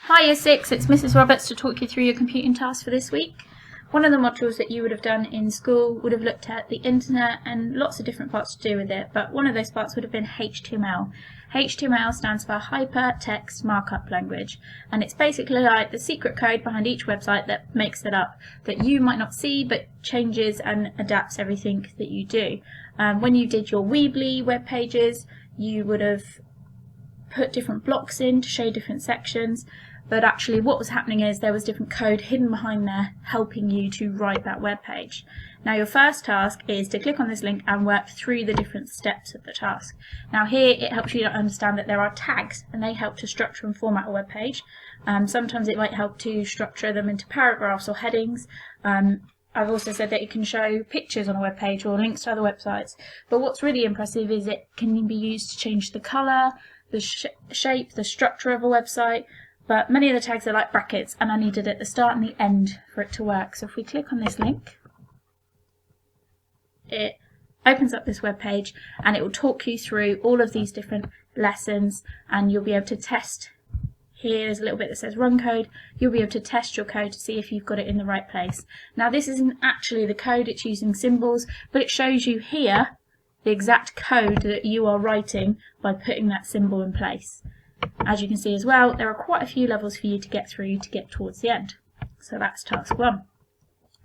Hi Year 6, it's Mrs Roberts to talk you through your computing tasks for this week. One of the modules that you would have done in school would have looked at the internet and lots of different parts to do with it, but one of those parts would have been HTML. HTML stands for Hypertext Markup Language, and it's basically like the secret code behind each website that makes it up, that you might not see but changes and adapts everything that you do. When you did your Weebly web pages, you would have put different blocks in to show different sections, but actually what was happening is there was different code hidden behind there helping you to write that web page. Now your first task is to click on this link and work through the different steps of the task. Now here it helps you to understand that there are tags and they help to structure and format a web page. Sometimes it might help to structure them into paragraphs or headings. I've also said that it can show pictures on a web page or links to other websites, but what's really impressive is it can be used to change the colour, the shape, the structure of a website. But many of the tags are like brackets, and I needed at the start and the end for it to work. So if we click on this link, it opens up this web page and it will talk you through all of these different lessons, and you'll be able to test. Here there's a little bit that says run code. You'll be able to test your code to see if you've got it in the right place. Now this isn't actually the code, it's using symbols, but it shows you here the exact code that you are writing by putting that symbol in place. As you can see as well, there are quite a few levels for you to get through to get towards the end. So that's task 1.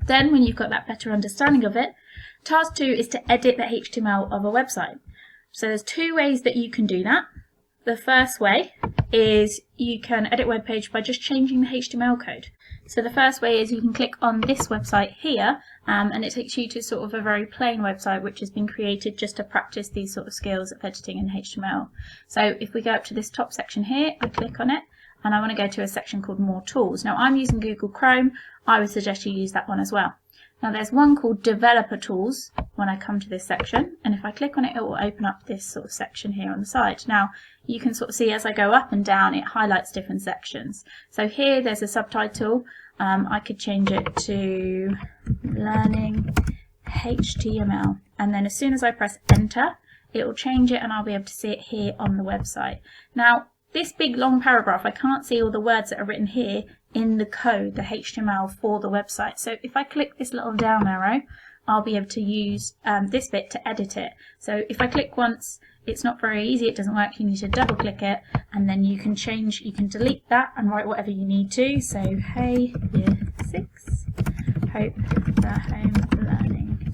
Then when you've got that better understanding of it, task 2 is to edit the HTML of a website. So there's 2 ways that you can do that. The first way is you can edit a web page by just changing the HTML code. So the first way is you can click on this website here and it takes you to sort of a very plain website which has been created just to practice these sort of skills of editing in HTML. So if we go up to this top section here, I click on it and I want to go to a section called More Tools. Now I'm using Google Chrome, I would suggest you use that one as well. Now there's one called Developer Tools when I come to this section, and if I click on it, it will open up this sort of section here on the side. Now you can sort of see as I go up and down it highlights different sections. So here there's a subtitle, I could change it to Learning HTML, and then as soon as I press enter it will change it and I'll be able to see it here on the website. Now this big long paragraph, I can't see all the words that are written here in the code, the HTML for the website. So if I click this little down arrow, I'll be able to use this bit to edit it. So if I click once, it's not very easy, it doesn't work, you need to double click it and then you can change, you can delete that and write whatever you need to. So hey Year 6, hope the home learning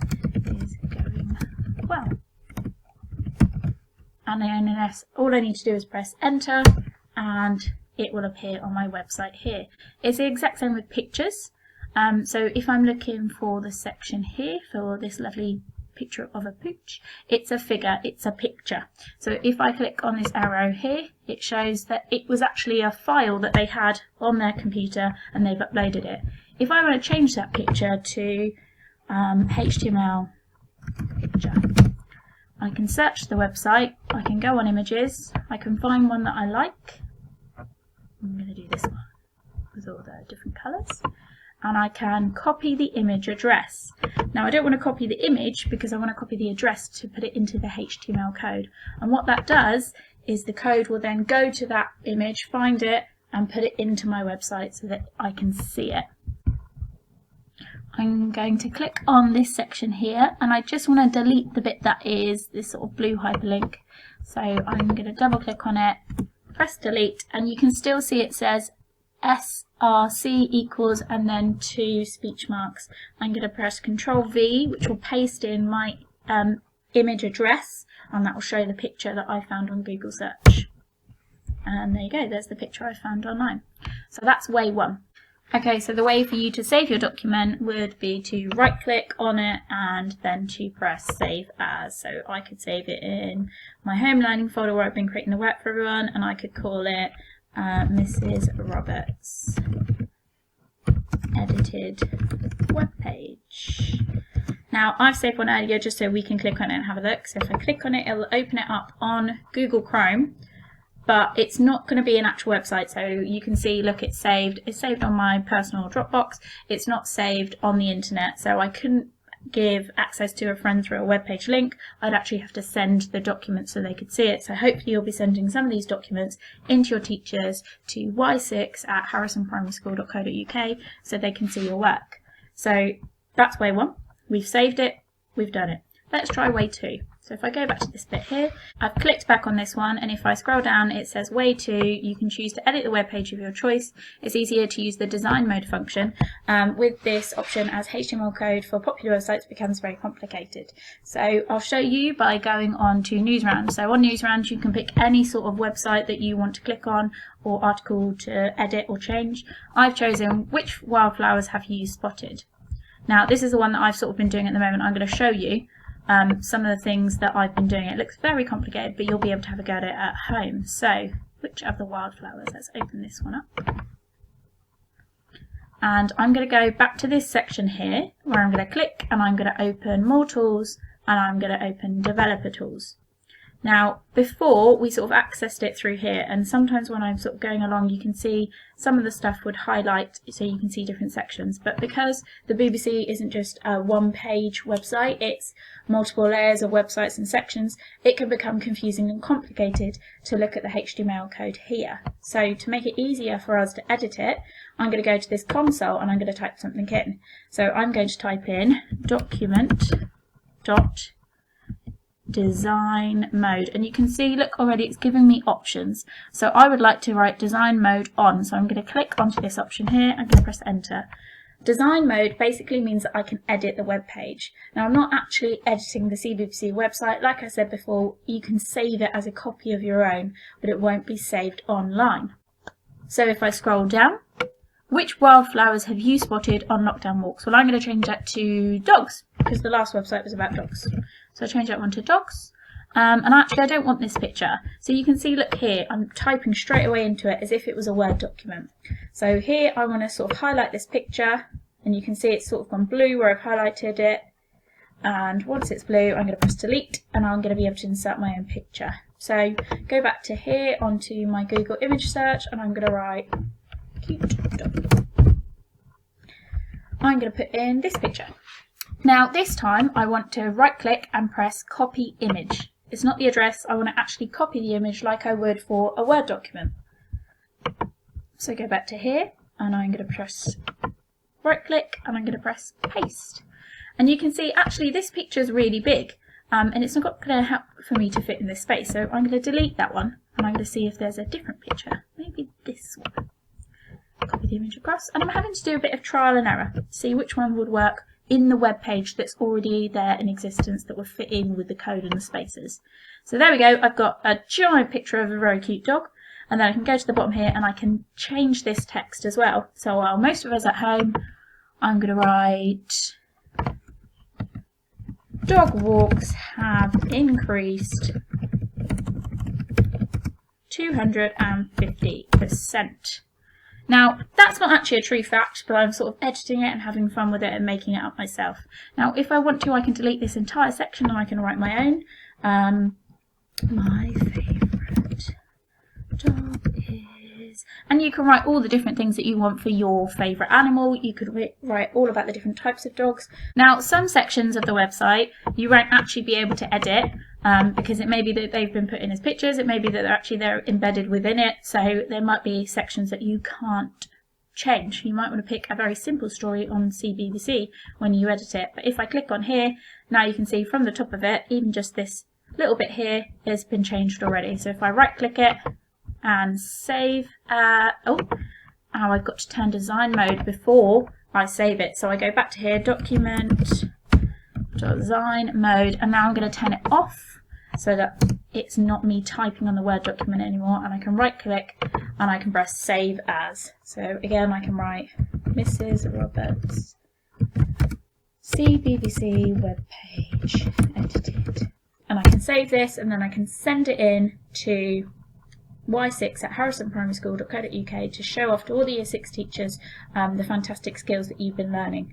is going well. And then all I need to do is press enter and it will appear on my website here. It's the exact same with pictures. So if I'm looking for the section here for this lovely picture of a pooch, it's a figure, it's a picture. So if I click on this arrow here, it shows that it was actually a file that they had on their computer and they've uploaded it. If I want to change that picture to HTML picture, I can search the website, I can go on images, I can find one that I like. I'm going to do this one with all the different colours, and I can copy the image address. Now I don't want to copy the image because I want to copy the address to put it into the HTML code, and what that does is the code will then go to that image, find it and put it into my website so that I can see it. I'm going to click on this section here and I just want to delete the bit that is this sort of blue hyperlink. So I'm going to double click on it, press delete, and you can still see it says src equals and then 2 speech marks. I'm going to press Ctrl V, which will paste in my image address, and that will show the picture that I found on Google search. And there you go, there's the picture I found online. So that's way 1. Okay, so the way for you to save your document would be to right click on it and then to press save as. So I could save it in my home learning folder where I've been creating the work for everyone, and I could call it Mrs. Roberts edited web page. Now I've saved one earlier just so we can click on it and have a look. So if I click on it, it'll open it up on Google Chrome, but it's not going to be an actual website. So you can see, look, it's saved on my personal Dropbox. It's not saved on the internet, so I couldn't give access to a friend through a web page link. I'd actually have to send the document so they could see it. So hopefully you'll be sending some of these documents into your teachers to y6@harrisonprimaryschool.co.uk so they can see your work. So that's way 1. We've saved it, we've done it. Let's try way 2. So if I go back to this bit here, I've clicked back on this one, and if I scroll down it says way 2. You can choose to edit the web page of your choice. It's easier to use the design mode function with this option, as HTML code for popular websites becomes very complicated. So I'll show you by going on to Newsround. So on Newsround you can pick any sort of website that you want to click on or article to edit or change. I've chosen which wildflowers have you spotted. Now this is the one that I've sort of been doing at the moment. I'm going to show you some of the things that I've been doing. It looks very complicated, but you'll be able to have a go at it at home. So, which of the wildflowers? Let's open this one up. And I'm going to go back to this section here, where I'm going to click, and I'm going to open More Tools, and I'm going to open Developer Tools. Now, before we sort of accessed it through here, and sometimes when I'm sort of going along you can see some of the stuff would highlight so you can see different sections, but because the BBC isn't just a one-page website, it's multiple layers of websites and sections, it can become confusing and complicated to look at the HTML code here. So to make it easier for us to edit it, I'm going to go to this console and I'm going to type something in. So I'm going to type in document.design mode, and you can see, look, already it's giving me options. So I would like to write design mode on, so I'm going to click onto this option here. I'm going to press enter. Design mode basically means that I can edit the web page. Now I'm not actually editing the CBBC website. Like I said before, you can save it as a copy of your own, but it won't be saved online. So if I scroll down, which wildflowers have you spotted on lockdown walks? Well, I'm going to change that to dogs, because the last website was about dogs. So I change that one to dogs. And actually I don't want this picture. So you can see, look here, I'm typing straight away into it as if it was a Word document. So here I want to sort of highlight this picture, and you can see it's sort of gone blue where I've highlighted it. And once it's blue, I'm going to press delete, and I'm going to be able to insert my own picture. So go back to here onto my Google image search, and I'm going to write cute dog. I'm going to put in this picture. Now this time I want to right click and press copy image. It's not the address, I want to actually copy the image like I would for a Word document. So go back to here, and I'm going to press right click and I'm going to press paste. And you can see actually this picture is really big, and it's not going to help for me to fit in this space. So I'm going to delete that one, and I'm going to see if there's a different picture. Maybe this one. Copy the image across, and I'm having to do a bit of trial and error to see which one would work in the web page that's already there in existence that would fit in with the code and the spaces. So there we go, I've got a giant picture of a very cute dog, and then I can go to the bottom here and I can change this text as well. So while most of us at home, I'm going to write dog walks have increased 250%. Now, that's not actually a true fact, but I'm sort of editing it and having fun with it and making it up myself. Now, if I want to, I can delete this entire section and I can write my own. My favourite dog is... And you can write all the different things that you want for your favourite animal. You could write all about the different types of dogs. Now, some sections of the website you won't actually be able to edit, because it may be that they've been put in as pictures, it may be that they're embedded within it, so there might be sections that you can't change. You might want to pick a very simple story on CBBC when you edit it, but if I click on here, now you can see from the top of it, even just this little bit here has been changed already. So if I right click it and save, I've got to turn design mode before I save it, so I go back to here, document, design mode, and now I'm going to turn it off so that it's not me typing on the Word document anymore, and I can right click and I can press save as. So again I can write Mrs. Roberts CBBC web page edited, and I can save this, and then I can send it in to y6@harrisonprimaryschool.co.uk to show off to all the Year 6 teachers the fantastic skills that you've been learning.